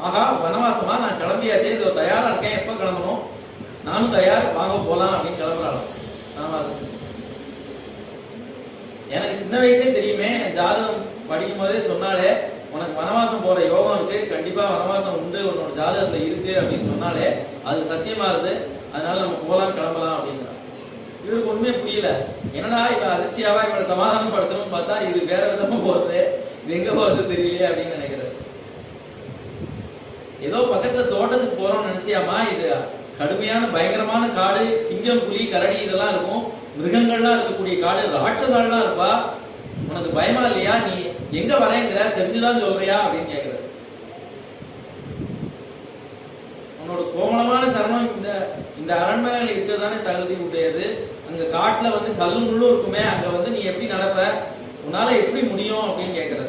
ஆகா வனவாசமா, நான் கிளம்பியாச்சு, இதோ தயாரா இருக்கேன், எப்ப கிளம்பணும், நானும் தயார், வாங்க போலாம் அப்படின்னு கிளம்புறாங்க வனவாசம். எனக்கு சின்ன வயசே தெரியுமே, ஜாதகம் படிக்கும் போதே சொன்னாலே உனக்கு வனவாசம் போற யோகம் இருக்கு, கண்டிப்பா வனவாசம் உண்டு, உன்னோட ஜாதகத்துல இருக்கு அப்படின்னு சொன்னாலே அது சத்தியமாகுது, அதனால நம்ம போலாம் கிளம்பலாம் அப்படிங்கிறான். இவருக்கு ஒண்ணுமே புரியல, என்னடா இவ அதிர்ச்சியாவா இவளை சமாதானம் படுத்தணும்னு பார்த்தா இது வேற விதமா போறது, இது எங்க போறது தெரியலையே அப்படின்னு நினைக்கிறார். ஏதோ பக்கத்துல தோட்டத்துக்கு போறோம்னு நினைச்சியாமா, இது கடுமையான பயங்கரமான காடு, சிங்கம் புலி கரடி இதெல்லாம் இருக்கும், மிருகங்கள்லாம் இருக்கக்கூடிய காடு, ராட்சசாலாம் இருப்பா, உனக்கு பயமா இல்லையா, நீ எங்க வரேங்கிற, தெரிஞ்சுதான் சொல்றியா அப்படின்னு கேட்கிற. உன்னோட கோமளமான சரணம் இந்த அரண்மனையில் இருக்கதானே தகுதி உடையது, அங்க காட்டுல கல்லு முள்ளும் இருக்குமே, அங்க நீ எப்படி நடப்ப, உன்னால எப்படி முடியும் அப்படின்னு கேட்கிற.